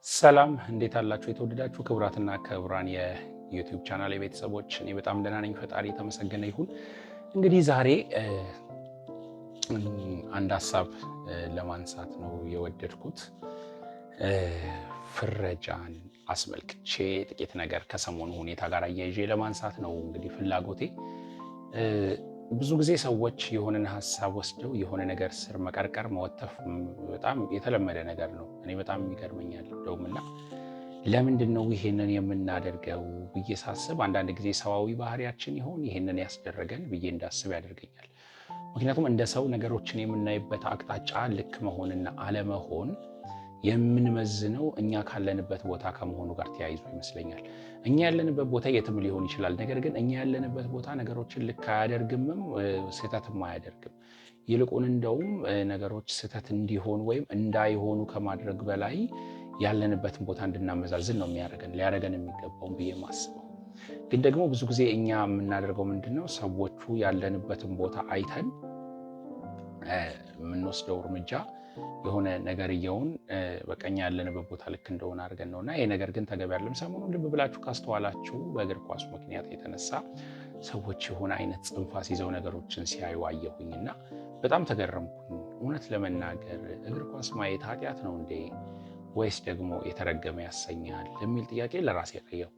ሰላም እንዴት አላችሁ? የተወደዳችሁ ክቡራትና ክቡራን የዩቲዩብ ቻናል ቤተሰቦች፣ እኔ በጣም ደህና ነኝ። ፈጣሪ የተመሰገነ ይሁን። እንግዲህ ዛሬ አንድ ሀሳብ ለማንሳት ነው የወደድኩት። ፍረጃን አስመልክቼ ጥቂት ነገር ከሰሞኑ ሁኔታ ጋር አያይዤ ለማንሳት ነው እንግዲህ ፍላጎቴ። ብዙ ጊዜ ሰዎች የሆነን ሀሳብ ወስደው የሆነ ነገር ስር መቀርቀር መወተፍ በጣም የተለመደ ነገር ነው። እኔ በጣም ይገርመኛል እንደውምና ለምንድን ነው ይሄንን የምናደርገው ብዬ ሳስብ አንዳንድ ጊዜ ሰዋዊ ባህሪያችን ይሆን ይሄንን ያስደረገን ብዬ እንዳስብ ያደርገኛል። ምክንያቱም እንደ ሰው ነገሮችን የምናይበት አቅጣጫ ልክ መሆንና አለመሆን የምንመዝነው እኛ ካለንበት ቦታ ከመሆኑ ጋር ተያይዞ ይመስለኛል። እኛ ያለንበት ቦታ የትም ሊሆን ይችላል። ነገር ግን እኛ ያለንበት ቦታ ነገሮችን ልክ አያደርግምም፣ ስህተትም አያደርግም። ይልቁን እንደውም ነገሮች ስህተት እንዲሆኑ ወይም እንዳይሆኑ ከማድረግ በላይ ያለንበትን ቦታ እንድናመዛዝን ነው ሊያደርገን የሚገባውን ብዬ ማስበው። ግን ደግሞ ብዙ ጊዜ እኛ የምናደርገው ምንድነው? ሰዎቹ ያለንበትን ቦታ አይተን የምንወስደው እርምጃ የሆነ ነገርየውን በቀኛ ያለንበት ቦታ ልክ እንደሆነ አድርገን ነውና ይሄ ነገር ግን ተገቢ አይደለም። ሰሞኑን ልብ ብላችሁ ካስተዋላችሁ በእግር ኳስ ምክንያት የተነሳ ሰዎች የሆነ አይነት ጽንፋስ ይዘው ነገሮችን ሲያዩ አየሁኝና በጣም ተገረምኩኝ። እውነት ለመናገር እግር ኳስ ማየት ኃጢአት ነው እንዴ ወይስ ደግሞ የተረገመ ያሰኛል የሚል ጥያቄ ለራሴ ጠየቁ።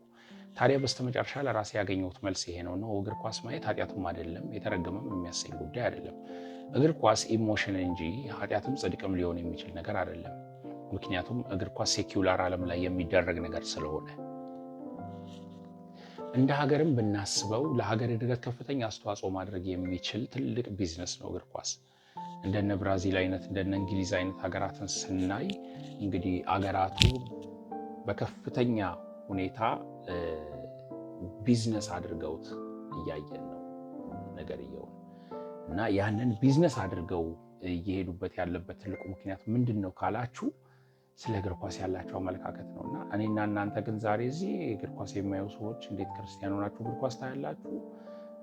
ታዲያ በስተመጨረሻ ለራሴ ያገኘሁት መልስ ይሄ ነው። እግር ኳስ ማየት ኃጢአቱም አይደለም የተረገመም የሚያሰኝ ጉዳይ አይደለም። እግር ኳስ ኢሞሽን እንጂ ኃጢአትም ጽድቅም ሊሆን የሚችል ነገር አይደለም። ምክንያቱም እግር ኳስ ሴኩላር ዓለም ላይ የሚደረግ ነገር ስለሆነ። እንደ ሀገርም ብናስበው ለሀገር እድገት ከፍተኛ አስተዋጽኦ ማድረግ የሚችል ትልቅ ቢዝነስ ነው እግር ኳስ። እንደነ ብራዚል አይነት እንደነ እንግሊዝ አይነት ሀገራትን ስናይ እንግዲህ አገራቱ በከፍተኛ ሁኔታ ቢዝነስ አድርገውት እያየን ነው ነገርየውን። እና ያንን ቢዝነስ አድርገው እየሄዱበት ያለበት ትልቁ ምክንያት ምንድን ነው ካላችሁ ስለ እግር ኳስ ያላቸው አመለካከት ነው። እና እኔና እናንተ ግን ዛሬ እዚህ እግር ኳስ የማዩ ሰዎች እንዴት ክርስቲያን ሆናችሁ እግር ኳስ ታያላችሁ?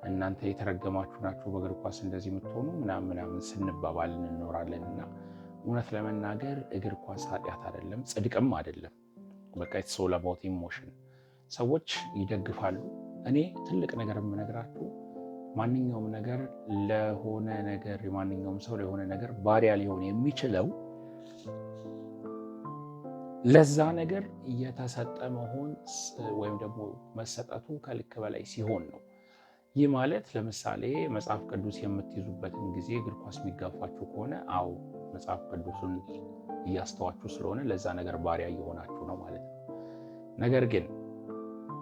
እናንተ የተረገማችሁ ናችሁ በእግር ኳስ እንደዚህ የምትሆኑ ምናምን ስንባባል እንኖራለን። እና እውነት ለመናገር እግር ኳስ ኃጢአት አይደለም፣ ጽድቅም አይደለም። በቃ ኢትስ ኦል አባውት ኢሞሽን። ሰዎች ይደግፋሉ። እኔ ትልቅ ነገር የምነግራችሁ ማንኛውም ነገር ለሆነ ነገር ማንኛውም ሰው ለሆነ ነገር ባሪያ ሊሆን የሚችለው ለዛ ነገር የተሰጠ መሆን ወይም ደግሞ መሰጠቱ ከልክ በላይ ሲሆን ነው። ይህ ማለት ለምሳሌ መጽሐፍ ቅዱስ የምትይዙበትን ጊዜ እግር ኳስ የሚጋፋችሁ ከሆነ አዎ መጽሐፍ ቅዱስን እያስተዋችሁ ስለሆነ ለዛ ነገር ባሪያ እየሆናችሁ ነው ማለት ነው። ነገር ግን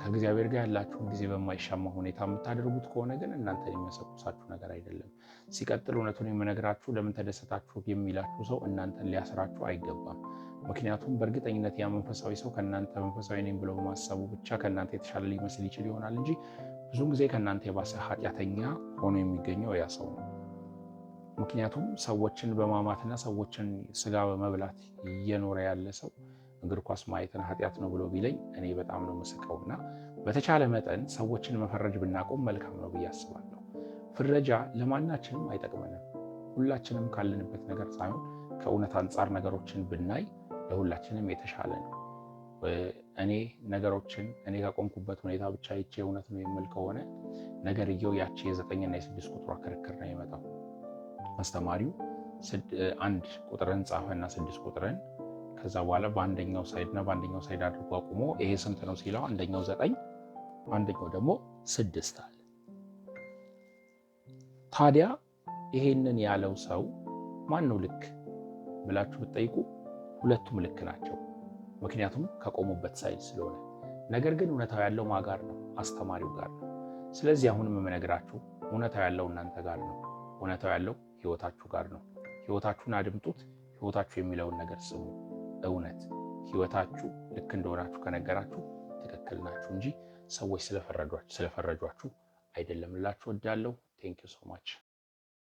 ከእግዚአብሔር ጋር ያላችሁን ጊዜ በማይሻማ ሁኔታ የምታደርጉት ከሆነ ግን እናንተን የሚያሰቁሳችሁ ነገር አይደለም። ሲቀጥል እውነቱን የምነግራችሁ ለምን ተደሰታችሁ የሚላችሁ ሰው እናንተን ሊያስራችሁ አይገባም። ምክንያቱም በእርግጠኝነት ያ መንፈሳዊ ሰው ከእናንተ መንፈሳዊ ነኝ ብሎ በማሰቡ ብቻ ከእናንተ የተሻለ ሊመስል ይችል ይሆናል እንጂ ብዙውን ጊዜ ከእናንተ የባሰ ኃጢአተኛ ሆኖ የሚገኘው ያ ሰው ነው። ምክንያቱም ሰዎችን በማማትና ሰዎችን ስጋ በመብላት እየኖረ ያለ ሰው እግር ኳስ ማየትን ኃጢአት ነው ብሎ ቢለኝ እኔ በጣም ነው የምስቀውና በተቻለ መጠን ሰዎችን መፈረጅ ብናቆም መልካም ነው ብዬ አስባለሁ። ፍረጃ ለማናችንም አይጠቅመንም። ሁላችንም ካለንበት ነገር ሳይሆን ከእውነት አንጻር ነገሮችን ብናይ ለሁላችንም የተሻለ ነው። እኔ ነገሮችን እኔ ከቆምኩበት ሁኔታ ብቻ ይቼ እውነት ነው የምል ከሆነ ነገርየው ያቺ የ9ና የ6 ቁጥሯ ክርክር ነው የመጣው። አስተማሪው 1 ቁጥርን ጻፈና 6 ቁጥርን ከዛ በኋላ በአንደኛው ሳይድና በአንደኛው ሳይድ አድርጎ አቁሞ ይሄ ስንት ነው ሲለው አንደኛው 9 አንደኛው ደግሞ 6 አለ። ታዲያ ይሄንን ያለው ሰው ማን ነው ልክ ብላችሁ ብትጠይቁ ሁለቱም ልክ ናቸው፣ ምክንያቱም ከቆሙበት ሳይድ ስለሆነ። ነገር ግን እውነታው ያለው ማን ጋር ነው? አስተማሪው ጋር ነው። ስለዚህ አሁንም የምነግራችሁ እውነታው ያለው እናንተ ጋር ነው። እውነታው ያለው ህይወታችሁ ጋር ነው። ህይወታችሁን አድምጡት። ህይወታችሁ የሚለውን ነገር ስሙ። እውነት ህይወታችሁ ልክ እንደሆናችሁ ከነገራችሁ ትክክል ናችሁ እንጂ ሰዎች ስለፈረጇችሁ አይደለም ልላችሁ እወዳለሁ። ቴንክ ዩ ሶ ማች